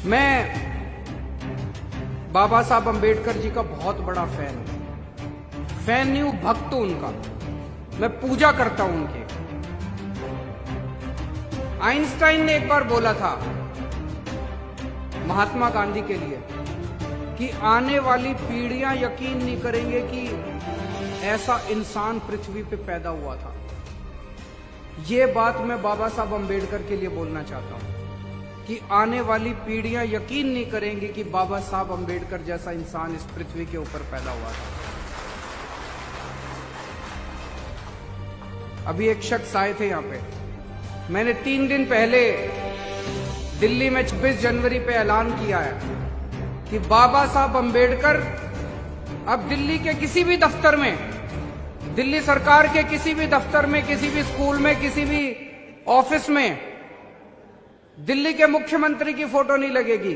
मैं बाबा साहब अंबेडकर जी का बहुत बड़ा फैन हूं। फैन नहीं हूं, भक्त हूं उनका। मैं पूजा करता हूं उनकी। आइंस्टाइन ने एक बार बोला था महात्मा गांधी के लिए कि आने वाली पीढ़ियां यकीन नहीं करेंगे कि ऐसा इंसान पृथ्वी पे पैदा हुआ था। ये बात मैं बाबा साहब अंबेडकर के लिए बोलना चाहता हूं कि आने वाली पीढ़ियां यकीन नहीं करेंगी कि बाबा साहब अंबेडकर जैसा इंसान इस पृथ्वी के ऊपर पैदा हुआ था। अभी एक शख्स आए थे यहां पे। मैंने 3 दिन पहले दिल्ली में 26 जनवरी पे ऐलान किया है कि बाबा साहब अंबेडकर अब दिल्ली के किसी भी दफ्तर में, दिल्ली सरकार के किसी भी दफ्तर में, किसी भी स्कूल में, किसी भी ऑफिस में दिल्ली के मुख्यमंत्री की फोटो नहीं लगेगी।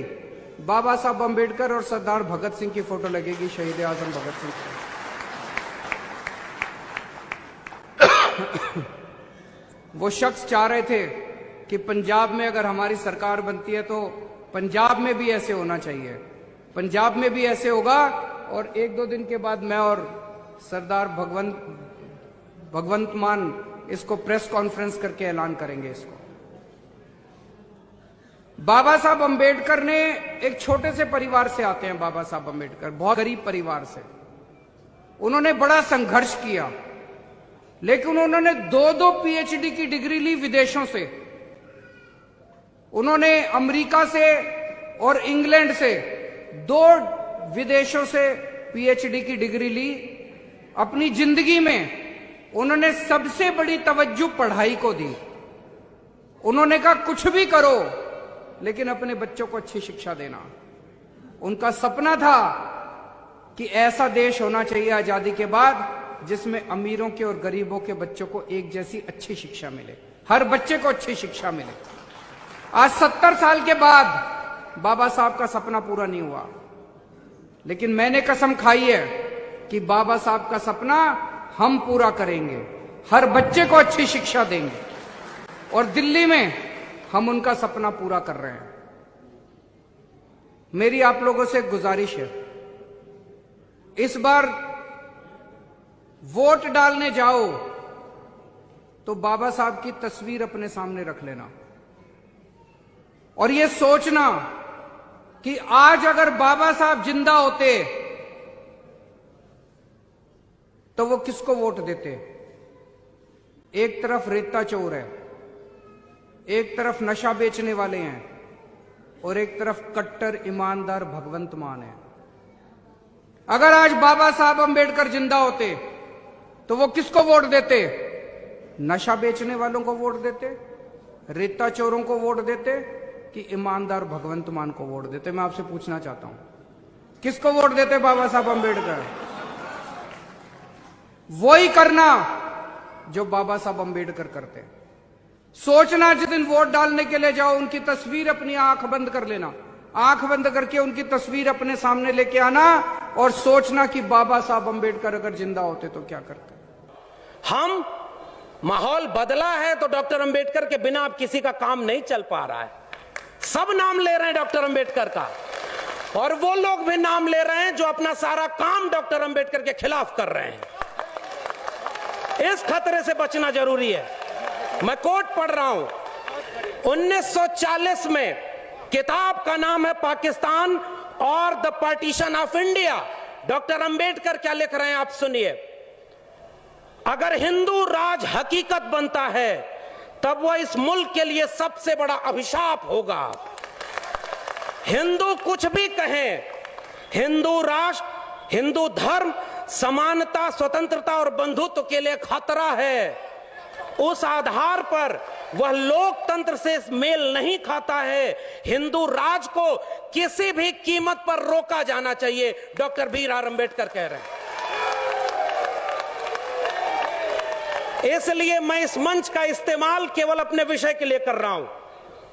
बाबा साहब अंबेडकर और सरदार भगत सिंह की फोटो लगेगी, शहीद आजम भगत सिंह की। वो शख्स चाह रहे थे कि पंजाब में अगर हमारी सरकार बनती है तो पंजाब में भी ऐसे होना चाहिए, पंजाब में भी ऐसे होगा। और 1-2 दिन के बाद मैं और सरदार भगवंत मान इसको प्रेस कॉन्फ्रेंस करके ऐलान करेंगे इसको। बाबा साहब अंबेडकर ने एक छोटे से परिवार से आते हैं। बाबा साहब अंबेडकर बहुत गरीब परिवार से, उन्होंने बड़ा संघर्ष किया, लेकिन उन्होंने 2-2 पीएचडी की डिग्री ली विदेशों से। उन्होंने अमेरिका से और इंग्लैंड से 2 विदेशों से पीएचडी की डिग्री ली। अपनी जिंदगी में उन्होंने सबसे बड़ी तवज्जो पढ़ाई को दी। उन्होंने कहा कुछ भी करो लेकिन अपने बच्चों को अच्छी शिक्षा देना। उनका सपना था कि ऐसा देश होना चाहिए आजादी के बाद जिसमें अमीरों के और गरीबों के बच्चों को एक जैसी अच्छी शिक्षा मिले, हर बच्चे को अच्छी शिक्षा मिले। आज 70 साल के बाद बाबा साहब का सपना पूरा नहीं हुआ, लेकिन मैंने कसम खाई है कि बाबा साहब का सपना हम पूरा करेंगे, हर बच्चे को अच्छी शिक्षा देंगे। और दिल्ली में हम उनका सपना पूरा कर रहे हैं। मेरी आप लोगों से गुजारिश है, इस बार वोट डालने जाओ तो बाबा साहब की तस्वीर अपने सामने रख लेना और यह सोचना कि आज अगर बाबा साहब जिंदा होते तो वो किसको वोट देते। एक तरफ रेता चोर है, एक तरफ नशा बेचने वाले हैं और एक तरफ कट्टर ईमानदार भगवंत मान है। अगर आज बाबा साहब अंबेडकर जिंदा होते तो वो किसको वोट देते? नशा बेचने वालों को वोट देते, रेता चोरों को वोट देते कि ईमानदार भगवंत मान को वोट देते? मैं आपसे पूछना चाहता हूं, किसको वोट देते बाबा साहब अंबेडकर? वही करना जो बाबा साहब अंबेडकर करते। सोचना जिस दिन वोट डालने के लिए जाओ उनकी तस्वीर अपनी आंख बंद कर लेना, आंख बंद करके उनकी तस्वीर अपने सामने लेके आना और सोचना कि बाबा साहब अंबेडकर अगर जिंदा होते तो क्या करते। हम माहौल बदला है तो डॉक्टर अंबेडकर के बिना अब किसी का काम नहीं चल पा रहा है। सब नाम ले रहे हैं डॉक्टर अंबेडकर का, और वो लोग भी नाम ले रहे हैं जो अपना सारा काम डॉक्टर अंबेडकर के खिलाफ कर रहे हैं। इस खतरे से बचना जरूरी है। मैं कोट पढ़ रहा हूं, 1940 में, किताब का नाम है पाकिस्तान और the partition of India. Doctor Ambedkar क्या लिख रहे हैं आप सुनिए। अगर हिंदू राज हकीकत बनता है तब वह इस मुल्क के लिए सबसे बड़ा अभिशाप होगा। हिंदू कुछ भी कहें, हिंदू राष्ट्र, हिंदू धर्म समानता, स्वतंत्रता और बंधुत्व के लिए खतरा है। उस आधार पर वह लोकतंत्र से मेल नहीं खाता है। हिंदू राज को किसी भी कीमत पर रोका जाना चाहिए, डॉक्टर बी.आर. अंबेडकर कह रहे हैं। इसलिए मैं इस मंच का इस्तेमाल केवल अपने विषय के लिए कर रहा हूं।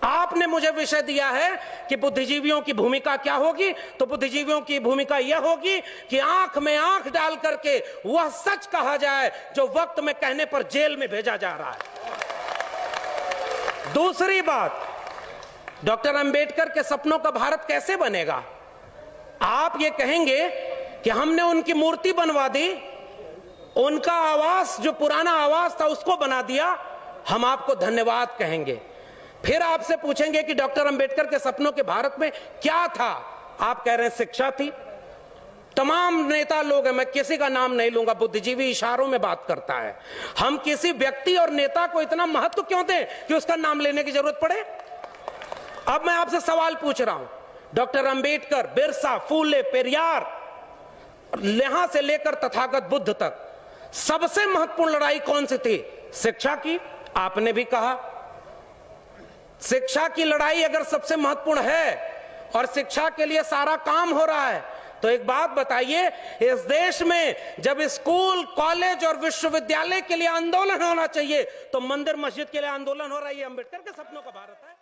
आपने मुझे विषय दिया है कि बुद्धिजीवियों की भूमिका क्या होगी, तो बुद्धिजीवियों की भूमिका यह होगी कि आंख में आंख डाल करके वह सच कहा जाए जो वक्त में कहने पर जेल में भेजा जा रहा है। दूसरी बात, डॉक्टर अंबेडकर के सपनों का भारत कैसे बनेगा? आप ये कहेंगे कि हमने उनकी मूर्ति बनवा दी, उनका आवास जो पुराना आवास था उसको बना दिया, हम आपको धन्यवाद कहेंगे। फिर आपसे पूछेंगे कि डॉक्टर अंबेडकर के सपनों के भारत में क्या था? आप कह रहे हैं शिक्षा थी। तमाम नेता लोग हैं, मैं किसी का नाम नहीं लूंगा, बुद्धिजीवी इशारों में बात करता है। हम किसी व्यक्ति और नेता को इतना महत्व क्यों दें कि उसका नाम लेने की जरूरत पड़े? अब मैं आपसे सवाल पूछ रहा हूं, डॉक्टर अंबेडकर, बिरसा, फूले, पेरियार, यहां से लेकर तथागत बुद्ध तक सबसे महत्वपूर्ण लड़ाई कौन सी थी? शिक्षा की। आपने भी कहा शिक्षा की लड़ाई अगर सबसे महत्वपूर्ण है और शिक्षा के लिए सारा काम हो रहा है, तो एक बात बताइए, इस देश में जब स्कूल, कॉलेज और विश्वविद्यालय के लिए आंदोलन होना चाहिए तो मंदिर मस्जिद के लिए आंदोलन हो रहा है। ये अंबेडकर के सपनों का भारत है।